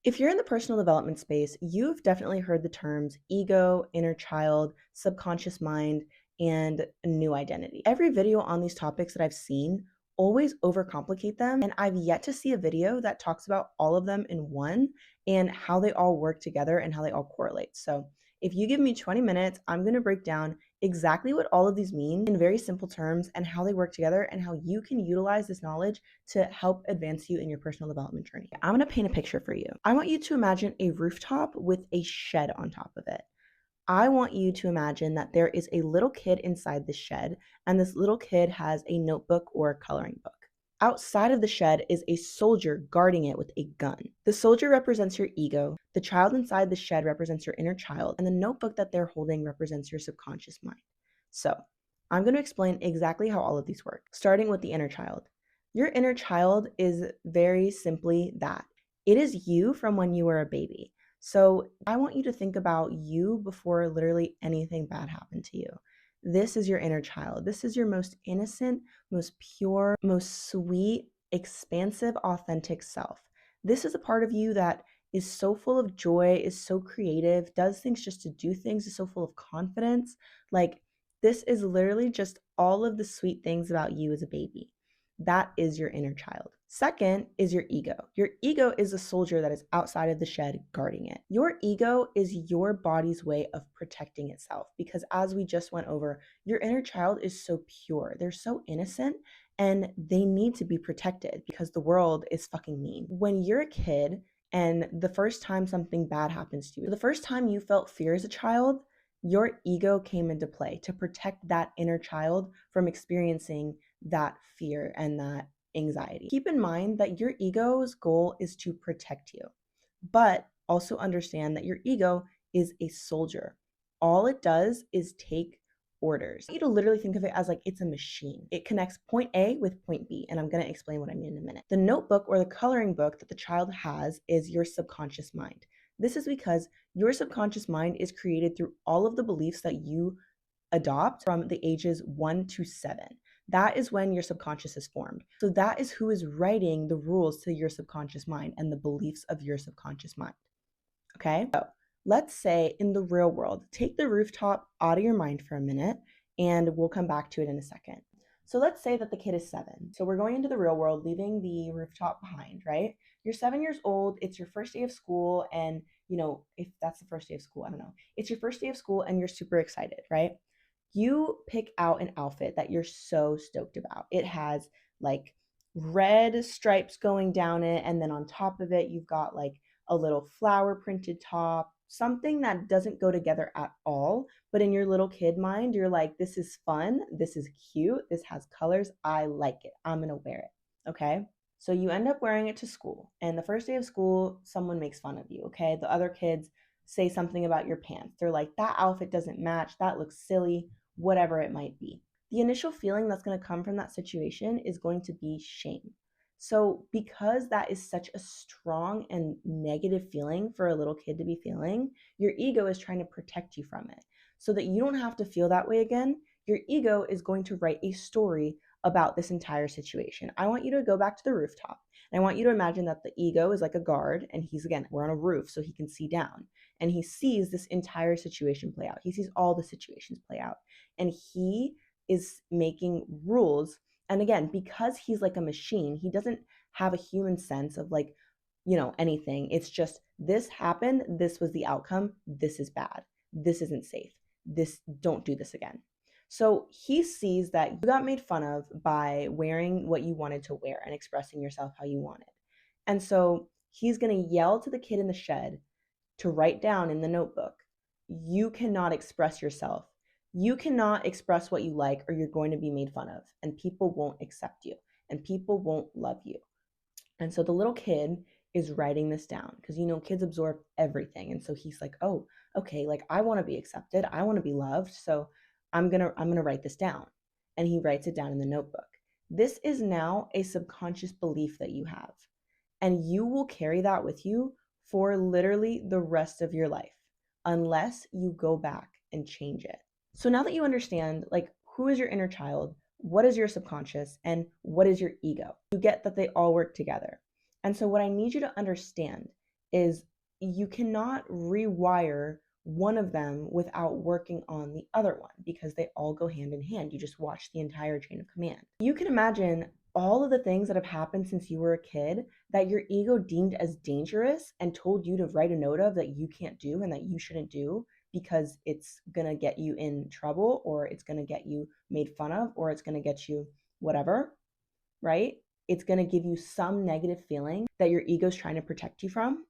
If you're in the personal development space, you've definitely heard the terms ego, inner child, subconscious mind, and a new identity. Every video on these topics that I've seen always overcomplicate them, and I've yet to see a video that talks about all of them in one and how they all work together and how they all correlate. So, if you give me 20 minutes, I'm going to break down exactly what all of these mean in very simple terms and how they work together and how you can utilize this knowledge to help advance you in your personal development journey. I'm going to paint a picture for you. I want you to imagine a rooftop with a shed on top of it. I want you to imagine that there is a little kid inside the shed, and this little kid has a notebook or a coloring book. Outside of the shed is a soldier guarding it with a gun. The soldier represents your ego, the child inside the shed represents your inner child, and the notebook that they're holding represents your subconscious mind. So, I'm going to explain exactly how all of these work, starting with the inner child. Your inner child is very simply that. It is you from when you were a baby. So I want you to think about you before literally anything bad happened to you. This is your inner child. This is your most innocent, most pure, most sweet, expansive, authentic self. This is a part of you that is so full of joy, is so creative, does things just to do things, is so full of confidence. Like, this is literally just all of the sweet things about you as a baby. That is your inner child. Second is your ego. Your ego is a soldier that is outside of the shed guarding it. Your ego is your body's way of protecting itself because, as we just went over, your inner child is so pure. They're so innocent and they need to be protected because the world is fucking mean. When you're a kid and the first time something bad happens to you, the first time you felt fear as a child, your ego came into play to protect that inner child from experiencing that fear and that anxiety. Keep in mind that your ego's goal is to protect you, but also understand that your ego is a soldier. All it does is take orders. I want you to literally think of it as like it's a machine. It connects point A with point B, and I'm going to explain what I mean in a minute. The notebook or the coloring book that the child has is your subconscious mind. This is because your subconscious mind is created through all of the beliefs that you adopt from the ages 1 to 7. That is when your subconscious is formed. So that is who is writing the rules to your subconscious mind and the beliefs of your subconscious mind. Okay? So let's say in the real world, take the rooftop out of your mind for a minute and we'll come back to it in a second. So let's say that the kid is 7. So we're going into the real world, leaving the rooftop behind, right? You're 7 years old, it's your first day of school, and if that's the first day of school, I don't know. It's your first day of school and you're super excited, right? You pick out an outfit that you're so stoked about. It has like red stripes going down it, and then on top of it, you've got like a little flower printed top, something that doesn't go together at all. But in your little kid mind, you're like, this is fun, this is cute, this has colors, I like it, I'm gonna wear it. Okay. So you end up wearing it to school, and the first day of school, someone makes fun of you. Okay. The other kids say something about your pants. They're like, that outfit doesn't match, that looks silly, whatever it might be. The initial feeling that's going to come from that situation is going to be shame. So, because that is such a strong and negative feeling for a little kid to be feeling, your ego is trying to protect you from it so that you don't have to feel that way again. Your ego is going to write a story about this entire situation. I want you to go back to the rooftop and I want you to imagine that the ego is like a guard and we're on a roof so he can see down and he sees this entire situation play out. He sees all the situations play out and he is making rules. And again, because he's like a machine, he doesn't have a human sense of like, anything. It's just this happened, this was the outcome, this is bad, this isn't safe, this, don't do this again. So he sees that you got made fun of by wearing what you wanted to wear and expressing yourself how you wanted. And so he's going to yell to the kid in the shed to write down in the notebook, you cannot express yourself. You cannot express what you like, or you're going to be made fun of, and people won't accept you, and people won't love you. And so the little kid is writing this down because kids absorb everything. And so he's like, oh, okay, like I want to be accepted, I want to be loved, so I'm gonna write this down. And he writes it down in the notebook. This is now a subconscious belief that you have, and you will carry that with you for literally the rest of your life unless you go back and change it. So now that you understand, like, who is your inner child, what is your subconscious, and what is your ego, you get that they all work together. And so what I need you to understand is you cannot rewire one of them without working on the other one because they all go hand in hand. You just watch the entire chain of command. You can imagine all of the things that have happened since you were a kid that your ego deemed as dangerous and told you to write a note of that you can't do and that you shouldn't do because it's going to get you in trouble or it's going to get you made fun of or it's going to get you whatever, right? It's going to give you some negative feeling that your ego is trying to protect you from.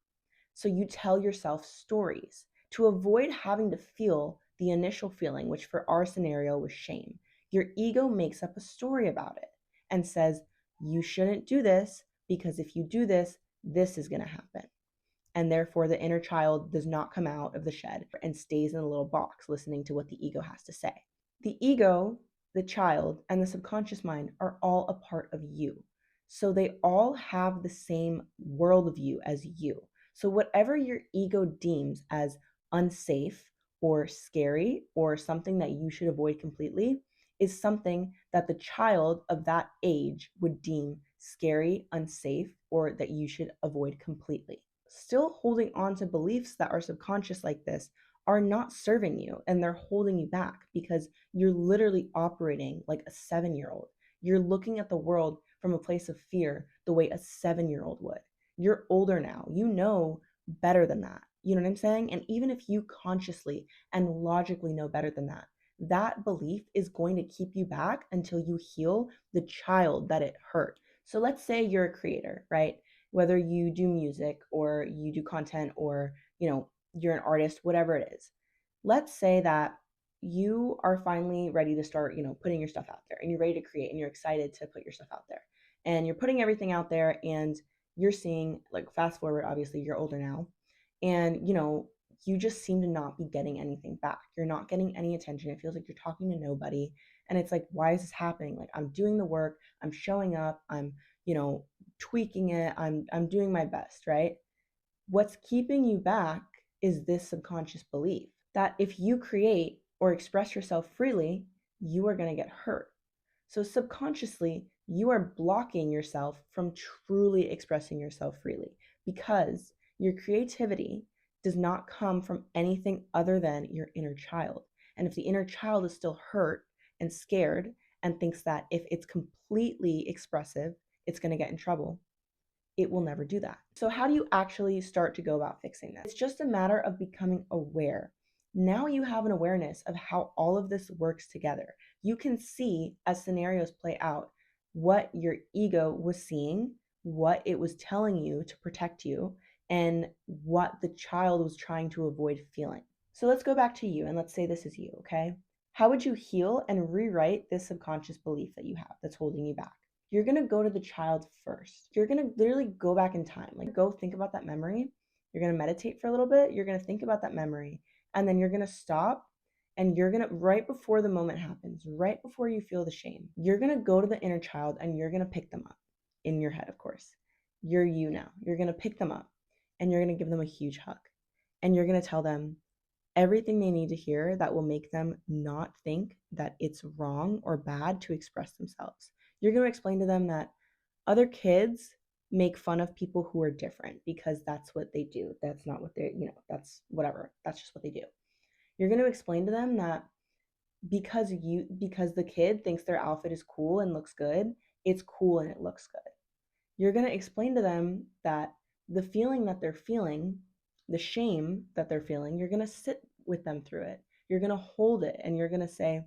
So you tell yourself stories to avoid having to feel the initial feeling, which for our scenario was shame. Your ego makes up a story about it and says, you shouldn't do this because if you do this, this is going to happen. And therefore, the inner child does not come out of the shed and stays in a little box listening to what the ego has to say. The ego, the child, and the subconscious mind are all a part of you. So they all have the same worldview as you. So whatever your ego deems as unsafe or scary or something that you should avoid completely is something that the child of that age would deem scary, unsafe, or that you should avoid completely. Still holding on to beliefs that are subconscious like this are not serving you and they're holding you back because you're literally operating like a 7-year-old. You're looking at the world from a place of fear the way a 7-year-old would. You're older now. You know better than that. You know what I'm saying? And even if you consciously and logically know better than that, that belief is going to keep you back until you heal the child that it hurt. So let's say you're a creator, right? Whether you do music or you do content or, you're an artist, whatever it is. Let's say that you are finally ready to start, putting your stuff out there and you're ready to create and you're excited to put your stuff out there. And you're putting everything out there and you're seeing, like, fast forward, obviously you're older now, and you just seem to not be getting anything back. You're not getting any attention. It feels like you're talking to nobody. And it's like, why is this happening? Like, I'm doing the work, I'm showing up, I'm, tweaking it, I'm doing my best, right? What's keeping you back is this subconscious belief that if you create or express yourself freely, you are going to get hurt. So subconsciously, you are blocking yourself from truly expressing yourself freely because your creativity does not come from anything other than your inner child. And if the inner child is still hurt and scared and thinks that if it's completely expressive, it's going to get in trouble, it will never do that. So how do you actually start to go about fixing this? It's just a matter of becoming aware. Now you have an awareness of how all of this works together. You can see as scenarios play out what your ego was seeing, what it was telling you to protect you, and what the child was trying to avoid feeling. So let's go back to you and let's say this is you, okay? How would you heal and rewrite this subconscious belief that you have that's holding you back? You're going to go to the child first. You're going to literally go back in time. Like, go think about that memory. You're going to meditate for a little bit. You're going to think about that memory. And then you're going to stop and you're going to, right before the moment happens, right before you feel the shame, you're going to go to the inner child and you're going to pick them up in your head, of course. You're you now. You're going to pick them up and you're going to give them a huge hug. And you're going to tell them everything they need to hear that will make them not think that it's wrong or bad to express themselves. You're going to explain to them that other kids make fun of people who are different because that's what they do. That's not what they're, that's whatever. That's just what they do. You're going to explain to them that because the kid thinks their outfit is cool and looks good, it's cool and it looks good. You're going to explain to them that the feeling that they're feeling, the shame that they're feeling, you're going to sit with them through it. You're going to hold it and you're going to say,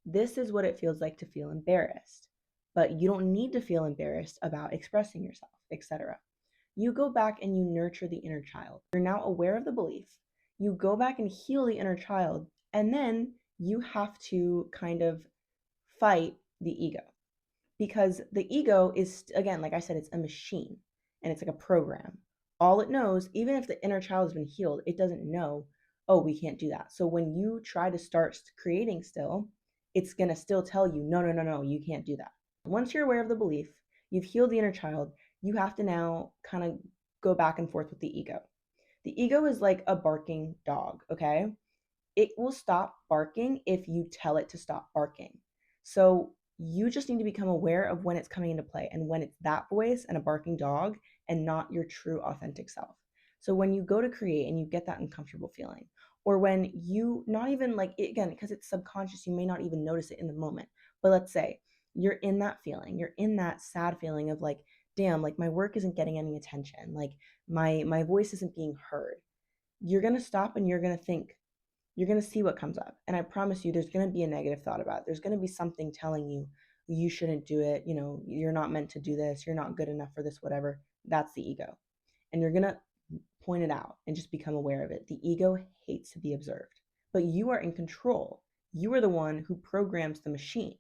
this is what it feels like to feel embarrassed, but you don't need to feel embarrassed about expressing yourself, etc. You go back and you nurture the inner child. You're now aware of the belief. You go back and heal the inner child, and then you have to kind of fight the ego, because the ego is, again, like I said, it's a machine and it's like a program. All it knows, even if the inner child has been healed, it doesn't know, oh, we can't do that. So when you try to start creating still, it's going to still tell you, no, no, no, no, you can't do that. Once you're aware of the belief, you've healed the inner child, you have to now kind of go back and forth with the ego. The ego is like a barking dog, okay? It will stop barking if you tell it to stop barking. So you just need to become aware of when it's coming into play and when it's that voice and a barking dog and not your true authentic self. So when you go to create and you get that uncomfortable feeling, or when you not even like, again, because it's subconscious, you may not even notice it in the moment. But let's say you're in that feeling, you're in that sad feeling of like, damn, like my work isn't getting any attention, like my voice isn't being heard. You're going to stop and you're going to think, you're going to see what comes up. And I promise you, there's going to be a negative thought about it. There's going to be something telling you, you shouldn't do it. You know, you're not meant to do this. You're not good enough for this, whatever. That's the ego. And you're going to point it out and just become aware of it. The ego hates to be observed, but you are in control. You are the one who programs the machine.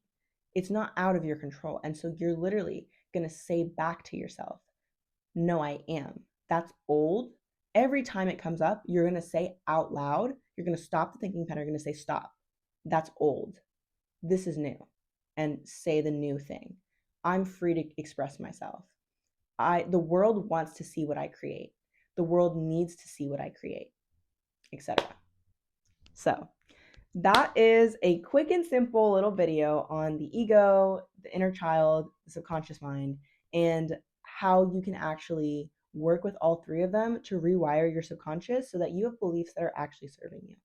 It's not out of your control. And so you're literally going to say back to yourself, no, I am. That's old. Every time it comes up, you're going to say out loud, you're going to stop the thinking pattern. You're going to say, stop. That's old. This is new. And say the new thing. I'm free to express myself. The world wants to see what I create. The world needs to see what I create, etc. So that is a quick and simple little video on the ego, the inner child, the subconscious mind, and how you can actually work with all three of them to rewire your subconscious so that you have beliefs that are actually serving you.